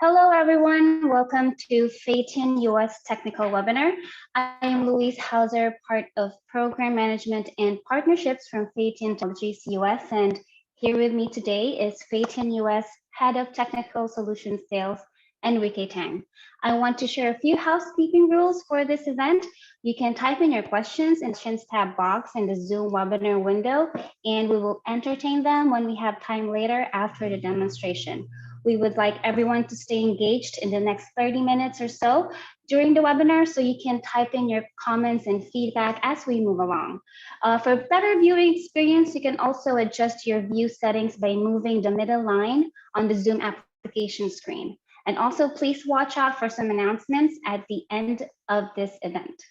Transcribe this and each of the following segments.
Hello, everyone. Welcome to FEITIAN US Technical Webinar. I am Louise Hauser, part of Program Management and Partnerships from FEITIAN Technologies US. And here with me today is FEITIAN US Head of Technical Solutions Sales, Enrique Tang. I want to share a few housekeeping rules for this event. You can type in your questions in the questions tab box in the Zoom webinar window, and we will entertain them when we have time later after the demonstration. We would like everyone to stay engaged in the next 30 minutes or so during the webinar, so you can type in your comments and feedback as we move along. For better viewing experience, you can also adjust your view settings by moving the middle line on the Zoom application screen. And also, please watch out for some announcements at the end of this event.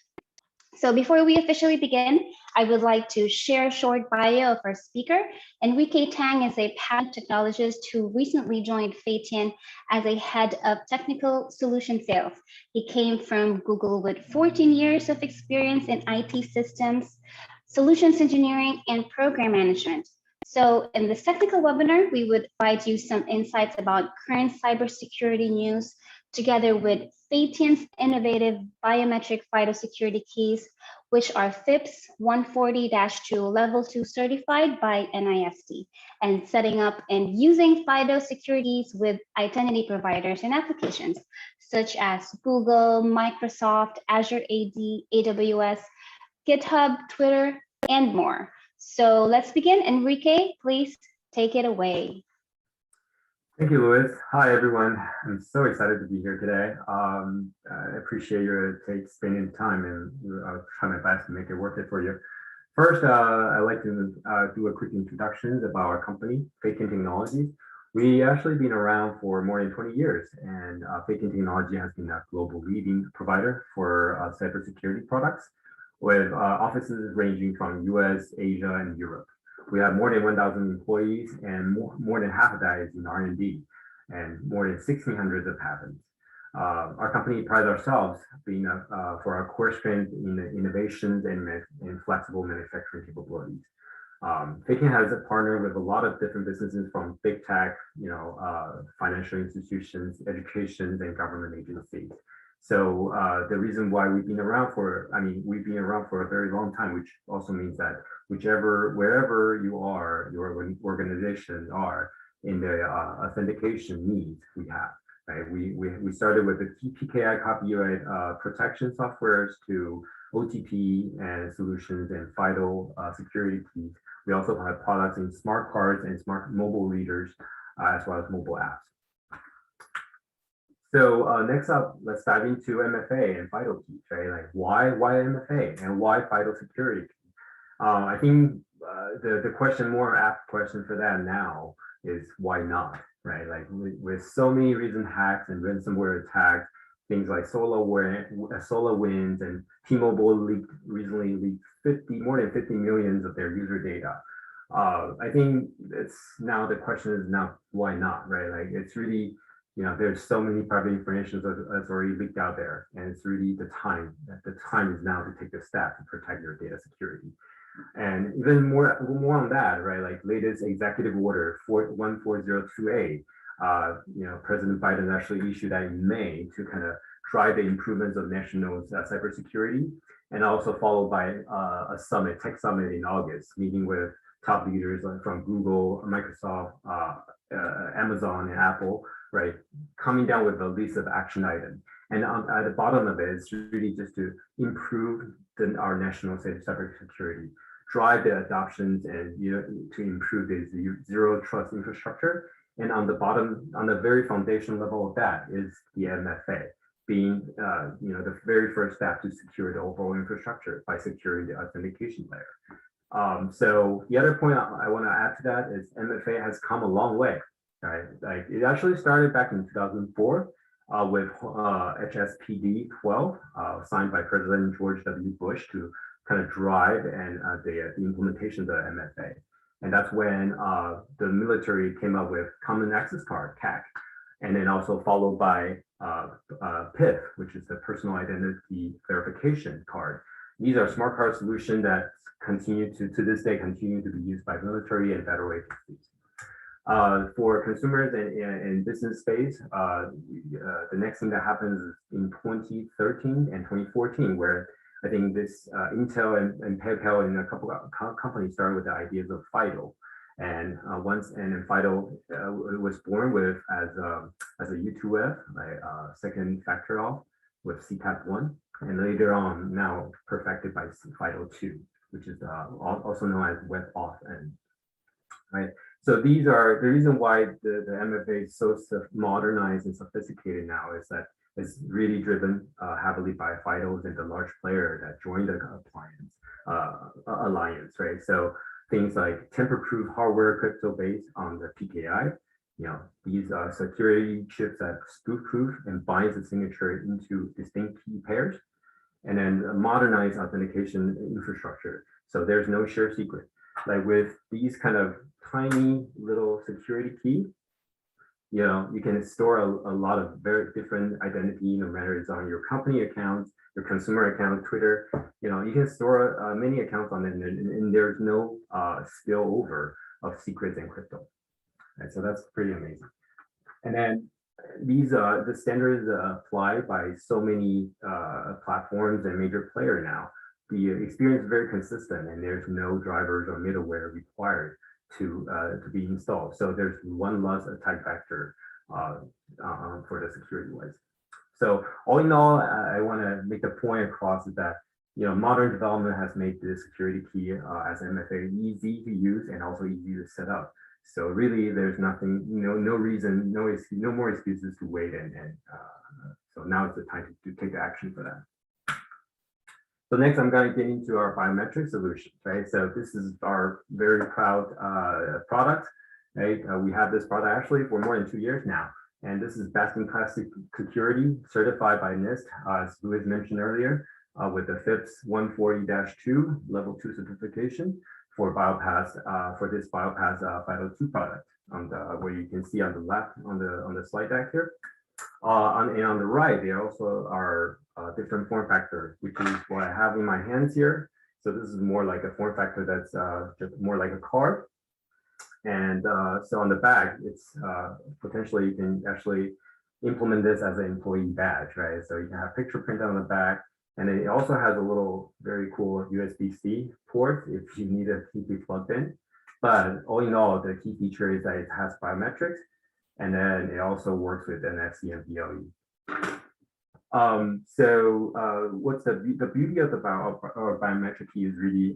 So before we officially begin, I would like to share a short bio of our speaker. Enrique Tang is a patent technologist who recently joined FEITIAN as a head of technical solution sales. He came from Google with 14 years of experience in IT systems, solutions engineering, and program management. So in this technical webinar, we would provide you some insights about current cybersecurity news, together with FEITIAN's innovative biometric FIDO security keys, which are FIPS 140-2 Level 2 certified by NIST, and setting up and using FIDO securities with identity providers and applications such as Google, Microsoft, Azure AD, AWS, GitHub, Twitter, and more. So let's begin. Enrique, please take it away. Thank you, Louis. Hi, everyone. I'm so excited to be here today. I appreciate your spending time, and I'll try my best to make it worth it for you. First, I'd like to do a quick introduction about our company, FEITIAN Technologies. We actually been around for more than 20 years, and FEITIAN Technology has been a global leading provider for cybersecurity products, with offices ranging from US, Asia, and Europe. We have more than 1,000 employees, and more than half of that is in R&D, and more than 1,600 of patents. Our company prides ourselves being for our core strength in the innovations and flexible manufacturing capabilities. FEITIAN has partnered with a lot of different businesses, from big tech, financial institutions, educations, and government agencies. So the reason why we've been around for a very long time, which also means that wherever you are, your organization are in the authentication needs we have, right? We started with the PKI copyright protection softwares to OTP and solutions and FIDO security keys. We also have products in smart cards and smart mobile readers, as well as mobile apps. So next up, let's dive into MFA and FIDO keys, right? Like why MFA and why FIDO security key? I think the more apt question for that now is why not, right? Like with so many recent hacks and ransomware attacks, things like SolarWinds and T-Mobile recently leaked more than 50 million of their user data. I think the question is now why not, right? Like it's really, there's so many private information that's already leaked out there, and it's really the time is now to take the step to protect your data security. And even more on that, right? Like latest executive order 1402A, President Biden actually issued that in May to kind of drive the improvements of national cybersecurity, and also followed by a tech summit in August, meeting with top leaders from Google, Microsoft, Amazon, and Apple, right, coming down with a list of action items. And at the bottom of it, it's really just to improve our national cybersecurity, drive the adoptions, and to improve the zero trust infrastructure. And on the very foundation level of that is the MFA, being the very first step to secure the overall infrastructure by securing the authentication layer. So the other point I want to add to that is MFA has come a long way. Right, like it actually started back in 2004 with HSPD 12, signed by President George W. Bush to kind of drive and the implementation of the MFA, and that's when the military came up with Common Access Card (CAC), and then also followed by PIV, which is the Personal Identity Verification Card. These are smart card solutions that to this day continue to be used by military and federal agencies. For consumers and business space, the next thing that happens is in 2013 and 2014, where I think this Intel and PayPal and a couple of companies started with the ideas of FIDO. And then FIDO was born with as a U2F, like second factor off with CTAP1, and later on now perfected by FIDO2, which is also known as web auth end, right? So these are the reason why the MFA is so modernized and sophisticated now is that it's really driven heavily by FIDOs and the large player that joined the alliance, right? So things like tamper-proof hardware crypto based on the PKI, these are security chips that spoof-proof and binds the signature into distinct key pairs, and then modernized authentication infrastructure. So there's no shared secret. Like with these kind of tiny little security key, you can store a lot of very different identity, no matter it's on your company account, your consumer account, Twitter, you can store many accounts on it, and there's no spillover of secrets and crypto. Right, so that's pretty amazing. And then these the standards applied by so many platforms and major players now. The experience is very consistent, and there's no drivers or middleware required to be installed. So there's one less attack vector for the security wise. So all in all, I want to make the point across is that modern development has made the security key as MFA easy to use and also easy to set up. So really, there's nothing, no reason, no more excuses to wait, and so now is the time to take action for that. So next, I'm going to get into our biometric solutions, right? So this is our very proud product, right? We have this product actually for more than 2 years now, and this is best-in-class security certified by NIST, as Louis mentioned earlier, with the FIPS 140-2 level 2 certification for BioPass, for this BioPass FIDO2 product, where you can see on the left on the slide deck here. And on the right, there also are different form factors, which is what I have in my hands here. So this is more like a form factor that's just more like a card. And so on the back, it's potentially you can actually implement this as an employee badge, right? So you can have picture print on the back. And it also has a little very cool USB-C port if you need it to be plugged in. But all in all, the key feature is that it has biometrics, and then it also works with NFC and BLE. What's the beauty of the biometric key is really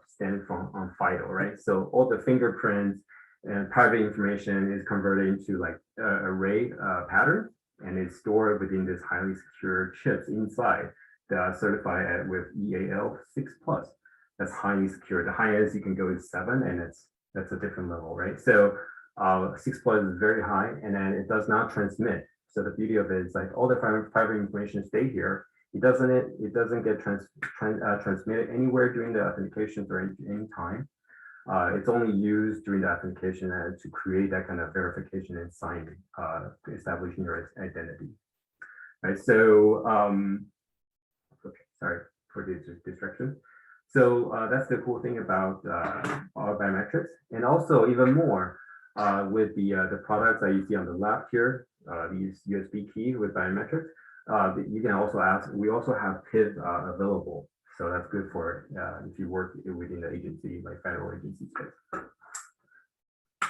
standing on FIDO, right? So all the fingerprints and private information is converted into like array pattern, and it's stored within this highly secure chips inside that certified with EAL 6+. That's highly secure. The highest you can go is 7, and that's a different level, right? So 6+ is very high, and then it does not transmit. So the beauty of it is like all the private information stay here. It doesn't get transmitted anywhere during the authentication or any time. It's only used during the authentication to create that kind of verification and signing, establishing your identity. Right. So okay, sorry for the distraction. So that's the cool thing about our biometrics, and also even more with the products that you see on the left here, these USB keys with biometrics. You can also ask. We also have PIV available, so that's good for if you work within the agency, like federal agency space.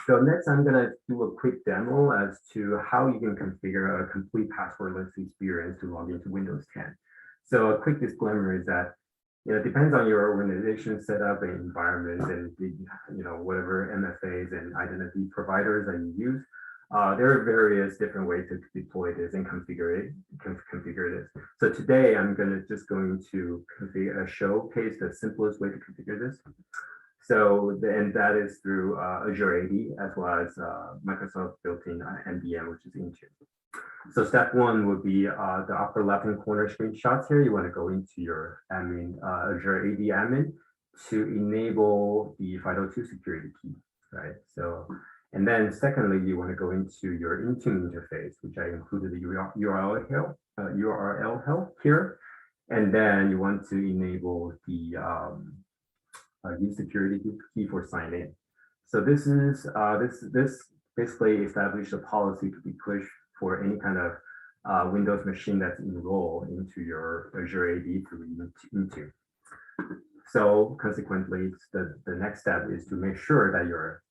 So next, I'm gonna do a quick demo as to how you can configure a complete passwordless experience to log into Windows 10. So a quick disclaimer is that it depends on your organization setup and environment and whatever MFAs and identity providers that you use. There are various different ways to deploy this and configure this. So today I'm just going to showcase the simplest way to configure this. So that is through Azure AD as well as Microsoft built-in MDM, which is Intune. So step one would be the upper left-hand corner screenshots here. You want to go into your admin, Azure AD admin to enable the FIDO2 security key, right? So, and then secondly, you want to go into your Intune interface, which I included the URL here. And then you want to enable the use security key for sign in. So this is this basically establish a policy to be pushed for any kind of Windows machine that's enrolled into your Azure AD to read into. So consequently, the next step is to make sure that your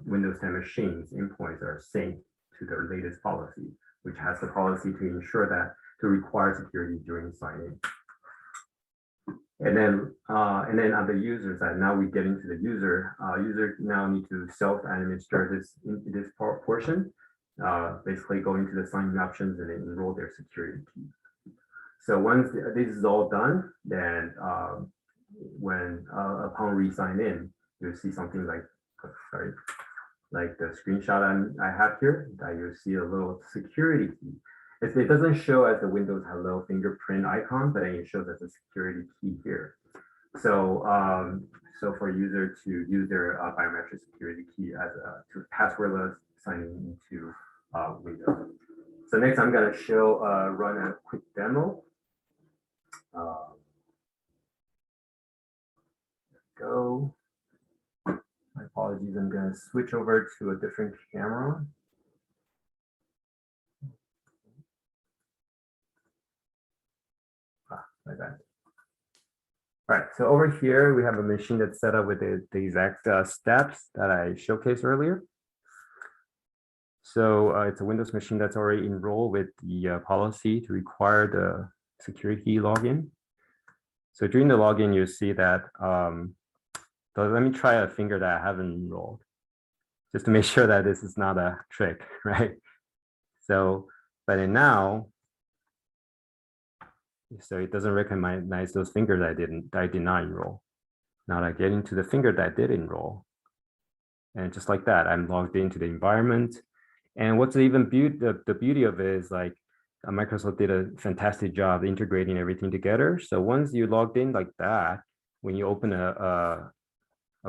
Windows 10 machines endpoints are synced to the latest policy, which has the policy to ensure that to require security during sign-in. And then on the user side, now we get into the user. User now need to self-administer this portion, basically go into the sign-in options and then enroll their security key. So once this is all done, then when upon re-sign in, you'll see something like, like the screenshot I have here, that you'll see a little security key. It doesn't show as the Windows Hello fingerprint icon, but it shows as a security key here. So so for a user to use their biometric security key as to passwordless signing into Windows. So next I'm going to show run a quick demo. Go. My apologies, I'm going to switch over to a different camera. Like that. All right, so over here we have a machine that's set up with the exact steps that I showcased earlier. So it's a Windows machine that's already enrolled with the policy to require the security key login. So during the login, you see that, so let me try a finger that I haven't enrolled, just to make sure that this is not a trick, right? So, but then now, so it doesn't recognize those fingers I did not enroll. Now I get into the finger that I did enroll. And just like that, I'm logged into the environment. And what's even the beauty of it is like Microsoft did a fantastic job integrating everything together. So once you logged in like that, when you open a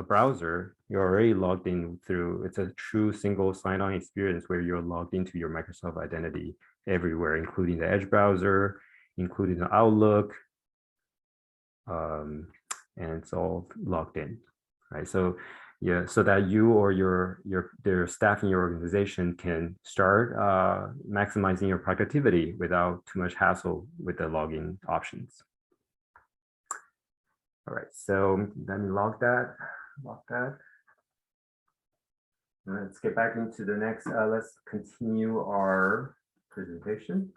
browser, you're already logged in through, it's a true single sign-on experience where you're logged into your Microsoft identity everywhere, including the Edge browser, including the Outlook, and it's all logged in, right? So yeah, so that you or their staff in your organization can start maximizing your productivity without too much hassle with the login options. All right, so let me lock that. Let's get back into the next, let's continue our presentation.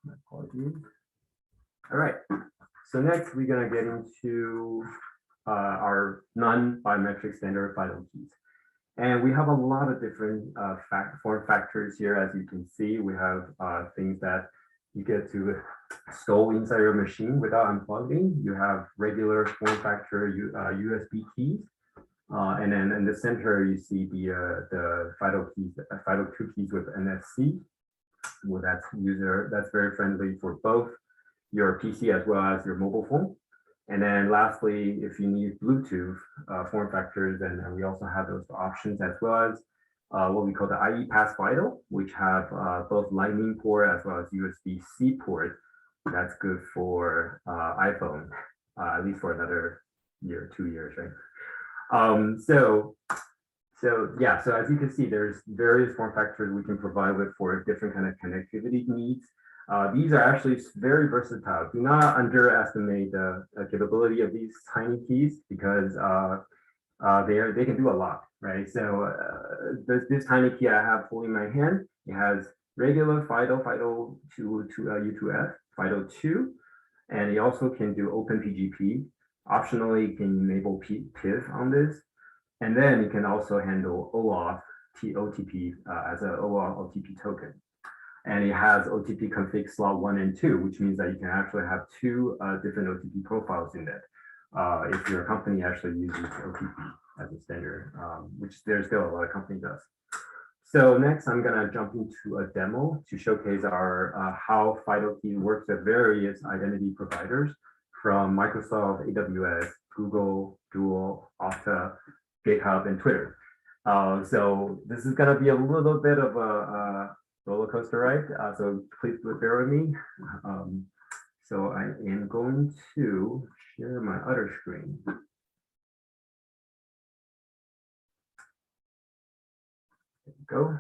My apologies. All right, so next we're gonna get into our non-biometric standard FIDO keys. And we have a lot of different form factors here. As you can see, we have things that you get to store inside your machine without unplugging. You have regular form factor USB keys. And then in the center, you see the FIDO keys, FIDO2 keys with NFC. Well, that's very friendly for both your PC as well as your mobile phone. And then lastly, if you need Bluetooth form factors, and we also have those options, as well as what we call the BioPass Biometric, which have both Lightning port as well as USB-C port. That's good for iPhone, at least for another year, 2 years, right? So yeah, so as you can see, there's various form factors we can provide with for different kind of connectivity needs. These are actually very versatile. Do not underestimate the capability of these tiny keys, because they can do a lot, right? So this tiny key I have holding in my hand, it has regular FIDO, FIDO2 U2F, FIDO2, and it also can do OpenPGP. Optionally, it can enable PIV on this. And then it can also handle OAuth OTP as an OAuth OTP token. And it has OTP config slot 1 and 2, which means that you can actually have two different OTP profiles in that. If your company actually uses OTP as a standard, which there's still a lot of companies does. So next, I'm gonna jump into a demo to showcase our how FIDO key works with various identity providers from Microsoft, AWS, Google, Duo, Okta, GitHub, and Twitter. So this is going to be a little bit of a roller coaster ride, so please bear with me. So I am going to share my other screen. go.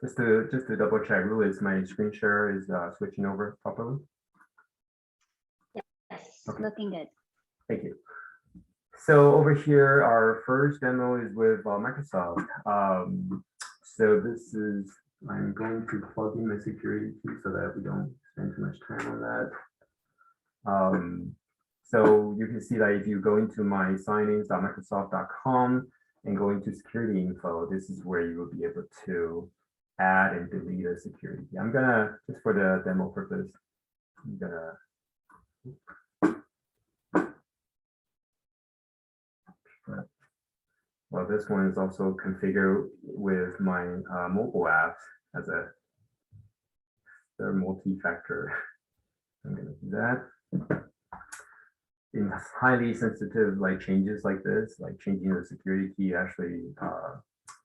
Just to double check, Louis, my screen share is switching over properly. Yes, Okay. looking good. Thank you. So over here, our first demo is with Microsoft. So this is, I'm going to plug in my security key so that we don't spend too much time on that. So you can see that if you go into my signins.microsoft.com and go into security info, this is where you will be able to add and delete a security key. I'm gonna, just for the demo purpose, I'm gonna well, this one is also configured with my mobile apps as a they're multi-factor. I'm going to do that. In highly sensitive like changes like this, like changing the security key actually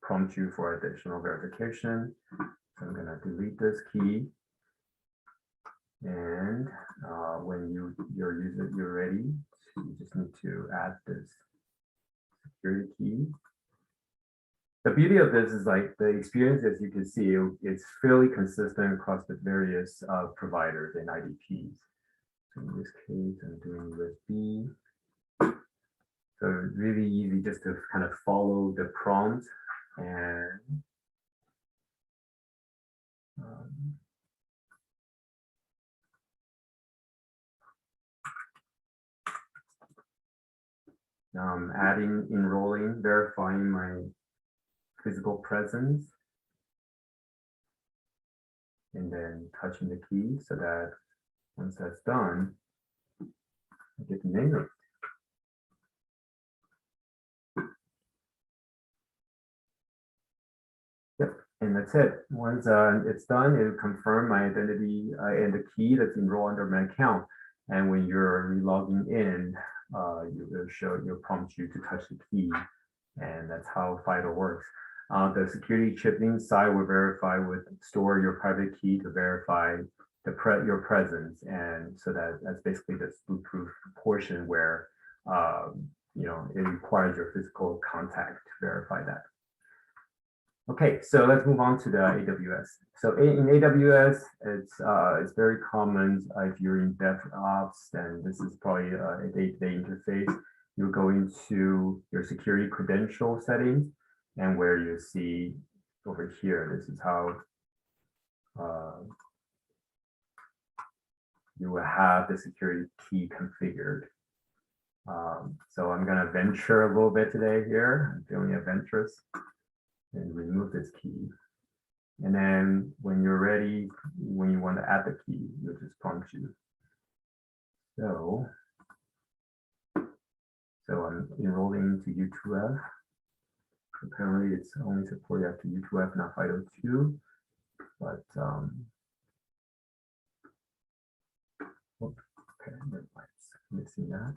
prompt you for additional verification. So I'm going to delete this key. And when you're ready, you just need to add this security key. The beauty of this is like the experience, as you can see, it's fairly consistent across the various providers and IDPs. So in this case, I'm doing USB. So it's really easy just to kind of follow the prompt and adding, enrolling, verifying my physical presence, and then touching the key so that once that's done, I get to name it. Yep, and that's it. Once it's done, it will confirm my identity and the key that's enrolled under my account. And when you're re-logging in, you'll prompt you to touch the key, and that's how FIDO works. The security chip inside will store your private key to verify your presence, and so that's basically the spook-proof portion where it requires your physical contact to verify that. Okay, so let's move on to the AWS. So in AWS, it's very common if you're in DevOps, and this is probably a day-to-day interface. You go into your security credential settings, and where you see over here, this is how you will have the security key configured. So I'm going to venture a little bit today here. I'm feeling adventurous. And remove this key. And then when you're ready, when you want to add the key, you'll just prompt you. So I'm enrolling to U2F. Apparently it's only supported after U2F, not FIDO2. But okay, never mind. Missing that.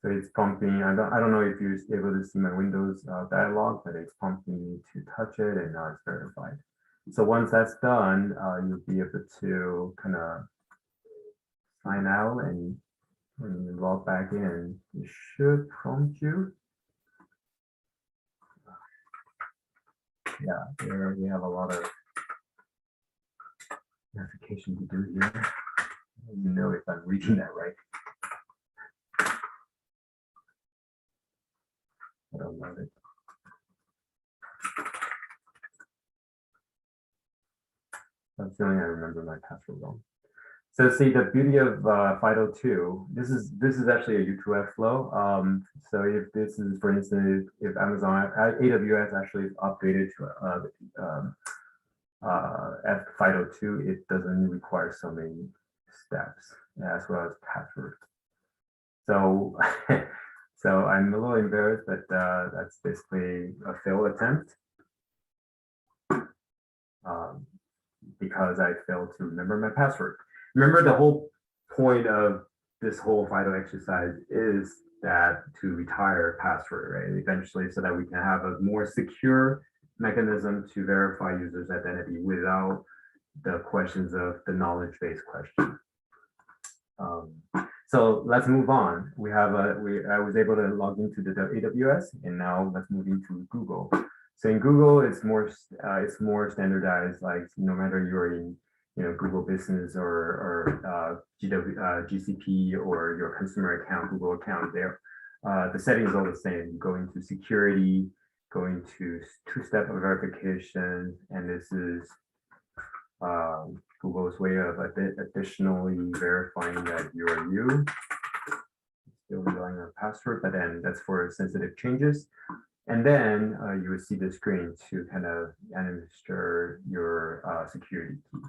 So it's prompting, I don't know if you're able to see my Windows dialog, but it's prompting me to touch it, and now it's verified. So once that's done, you'll be able to kind of sign out, and when you log back in, it should prompt you. Yeah, there we have a lot of verification to do here. I don't know if I'm reading that right. I don't know it. I'm feeling I remember my password wrong. So see, the beauty of FIDO2, this is actually a U2F flow. So if this is, for instance, if AWS actually is updated to FIDO2, it doesn't require so many steps as well as password. So so I'm a little embarrassed, but that's basically a failed attempt because I failed to remember my password. Remember, the whole point of this whole FIDO exercise is that to retire password, right? Eventually, so that we can have a more secure mechanism to verify users' identity without the questions of the knowledge-based question. So let's move on. I was able to log into the AWS, and now let's move into Google. So in Google, it's more standardized. Like no matter you're in Google Business or GCP or your consumer account, Google account, there the settings are all the same. You go into security, go into two-step verification, and this is Google's way of additionally verifying that you are you. Still relying on password, but then that's for sensitive changes. And then you will see the screen to kind of administer your security key.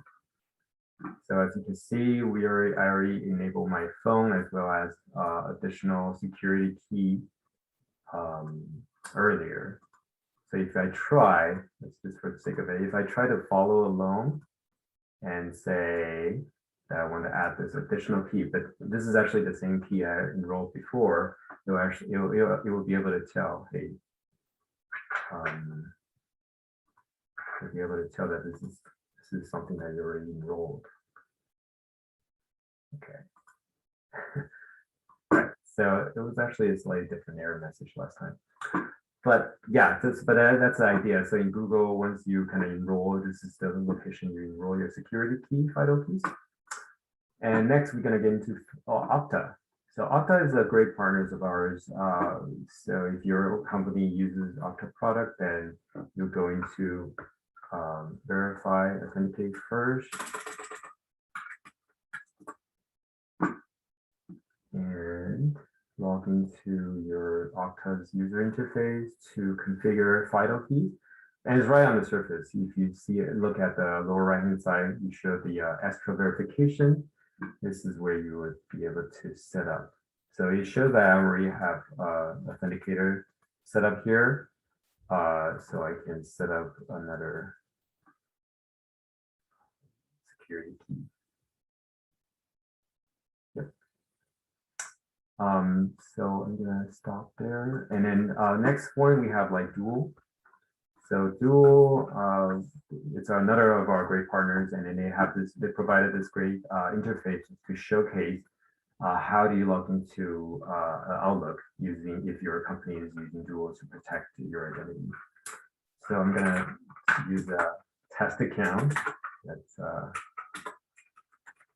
So as you can see, I already enabled my phone as well as additional security key earlier. So if I try, let's just for the sake of it, if I try to follow along and say that I want to add this additional key, but this is actually the same key I enrolled before, it will be able to tell, hey, you'll be able to tell that this is something that you already enrolled. Okay. Right. So it was actually a slightly different error message last time. But yeah, that's the idea. So in Google, once you kind of enroll, this is the location you enroll your security key, FIDO keys. And next, we're going to get into Okta. So Okta is a great partner of ours. So if your company uses Okta product, then you're going to verify, authenticate first. And log into your Okta's user interface to configure FIDO keys. And it's right on the surface. If you see it, look at the lower right-hand side, you show the extra verification. This is where you would be able to set up. So it shows that I already have authenticator set up here. So I can set up another security key. Yep. So I'm gonna stop there. And then next one, we have like Dual. So Dual, it's another of our great partners, and then they provided this great interface to showcase how do you log into Outlook if your company is using Dual to protect your identity. So I'm gonna use a test account that's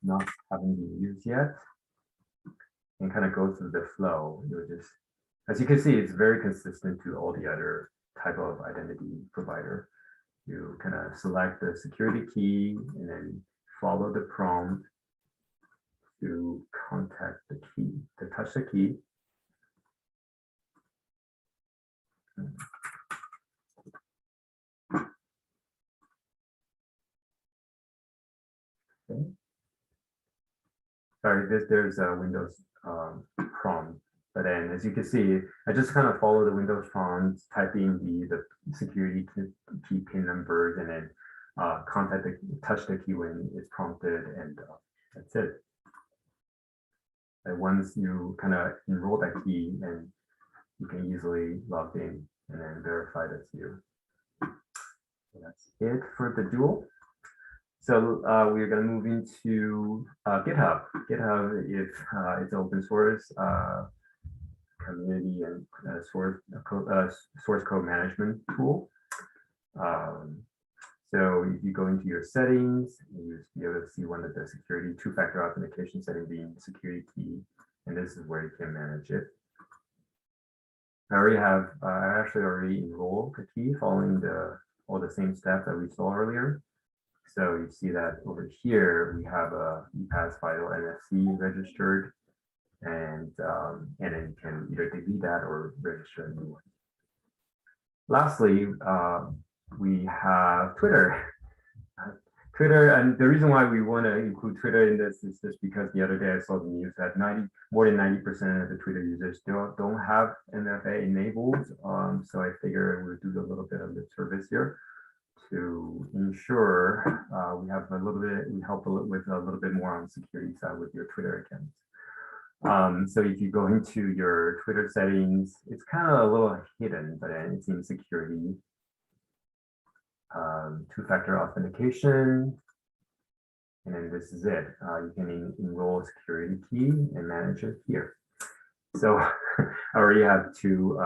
not having been used yet, and kind of go through the flow. As you can see, it's very consistent to all the other type of identity provider. You kind of select the security key and then follow the prompt to contact the key, to touch the key. Okay. Sorry, there's a Windows prompt. But then, as you can see, I just kind of follow the Windows prompt, type in the security key pin numbers, and then touch the key when it's prompted, and that's it. And once you kind of enroll that key, and you can easily log in and then verify that's you. So that's it for the Dual. So we're going to move into GitHub. GitHub is it's open source community and source code management tool. So if you go into your settings, you'll be able to see one of the security two-factor authentication setting being security key, and this is where you can manage it. I actually already enrolled the key following all the same steps that we saw earlier. So you see that over here we have a BioPass NFC registered, and then you can either delete that or register a new one. Lastly, we have Twitter. Twitter, and the reason why we want to include Twitter in this is just because the other day I saw the news that more than 90% of the Twitter users still don't have MFA enabled. So I figure we'll do a little bit of lip service here to ensure we help with a little bit more on the security side with your Twitter accounts. So if you go into your Twitter settings, it's kind of a little hidden, but it's in security. Two-factor authentication, and this is it. You can enroll security key and manage it here. So I already have two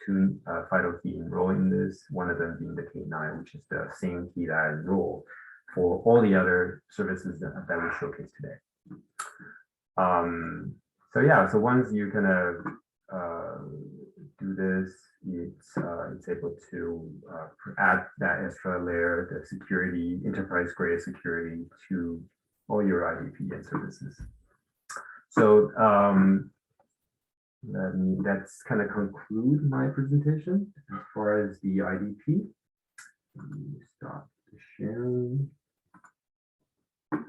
FIDO key enrolled in this, one of them being the K9, which is the same key that I enroll for all the other services that we showcase today. So yeah, so once you kind of do this, it's able to add that extra layer, the security, enterprise grade security to all your IDP and services. So that's kind of conclude my presentation as far as the IDP. Let me stop the sharing.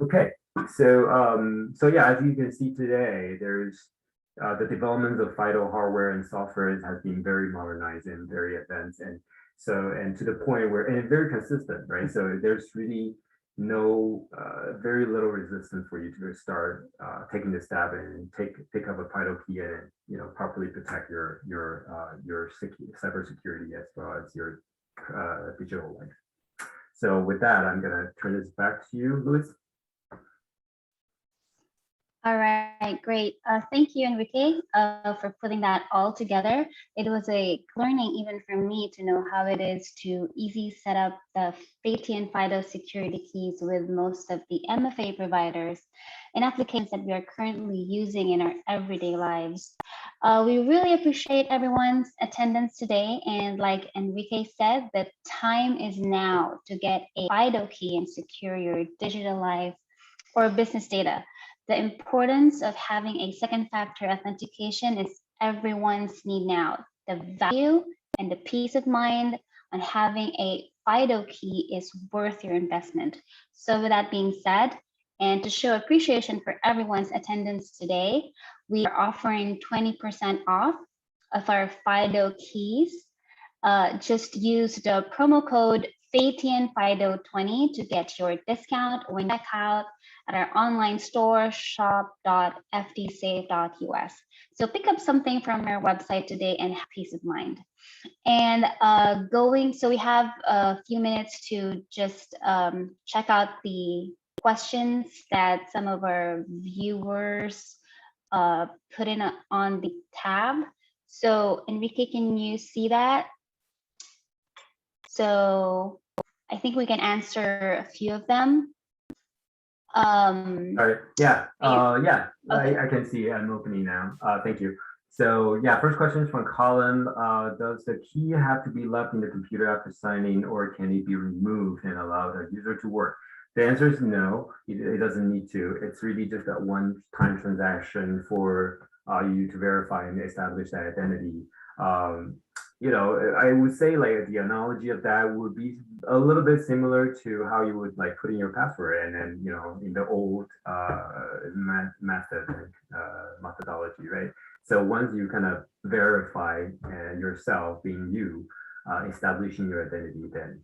Okay, so yeah, as you can see today, there's the development of FIDO hardware and software has been very modernized and very advanced, and to the point where, and very consistent, right? So there's really no very little resistance for you to start taking the step and pick up a FIDO key and properly protect your cybersecurity as well as your digital life. So with that, I'm going to turn this back to you, Luis. All right, great. Thank you, Enrique, for putting that all together. It was a learning even for me to know how it is to easy set up the FEITIAN FIDO security keys with most of the MFA providers and applications that we are currently using in our everyday lives. We really appreciate everyone's attendance today. And like Enrique said, the time is now to get a FIDO key and secure your digital life or business data. The importance of having a second factor authentication is everyone's need now. The value and the peace of mind on having a FIDO key is worth your investment. So with that being said, and to show appreciation for everyone's attendance today, we are offering 20% off of our FIDO keys. Just use the promo code FEITIAN FIDO20 to get your discount when you check out at our online store, shop.fdsafe.us. So pick up something from our website today and have peace of mind. And so we have a few minutes to just check out the questions that some of our viewers put in on the tab. So Enrique, can you see that? So I think we can answer a few of them. All right. Yeah. Yeah. Okay. I can see. I'm opening now. Thank you. So yeah, first question is from Colin. Does the key have to be left in the computer after signing, or can it be removed and allow the user to work? The answer is no. It doesn't need to. It's really just a one-time transaction for you to verify and establish that identity. I would say like the analogy of that would be a little bit similar to how you would like put in your password and then, in the old methodology, right? So once you kind of verify yourself being you, establishing your identity, then,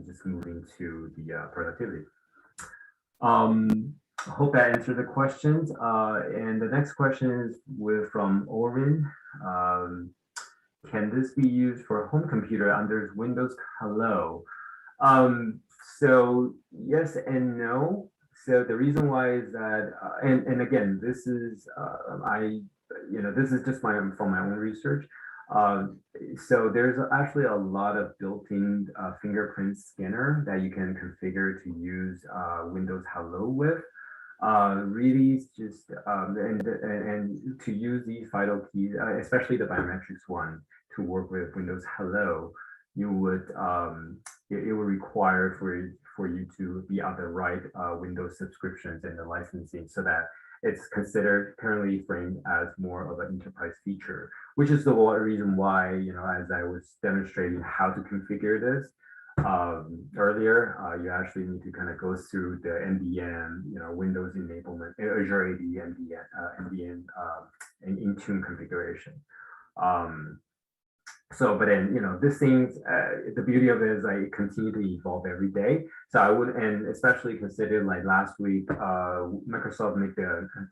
just moving to the productivity. I hope that answered the questions. And the next question is from Orin. Can this be used for a home computer under Windows Hello? So yes and no. So the reason why is that, and again, this is this is just from my own research. So there's actually a lot of built-in fingerprint scanner that you can configure to use Windows Hello with. Really just and to use these FIDO keys, especially the biometrics one, to work with Windows Hello, you would it would require for you to be on the right Windows subscriptions and the licensing, so that it's considered currently framed as more of an enterprise feature, which is the reason why, as I was demonstrating how to configure this earlier, you actually need to kind of go through the MDM, Windows enablement, Azure AD MDM, and Intune configuration. But then, this thing's, the beauty of it is I continue to evolve every day. So I would, and especially consider like last week, Microsoft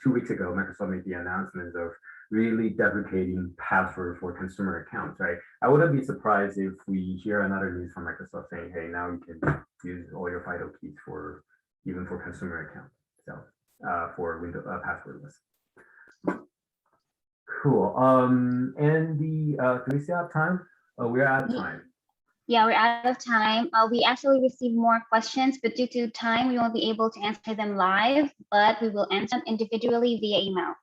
2 weeks ago, Microsoft made the announcement of really deprecating password for consumer accounts, right? I wouldn't be surprised if we hear another news from Microsoft saying, hey, now you can use all your FIDO keys for even for consumer account. So for window passwordless. Cool. And the do we still have time? We're out of time. Yeah, we're out of time. We actually received more questions, but due to time, we won't be able to answer them live, but we will answer them individually via email.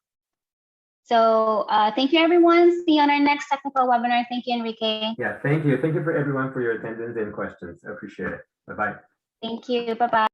So thank you, everyone. See you on our next technical webinar. Thank you, Enrique. Yeah, thank you. Thank you for everyone for your attendance and questions. I appreciate it. Bye-bye. Thank you. Bye-bye.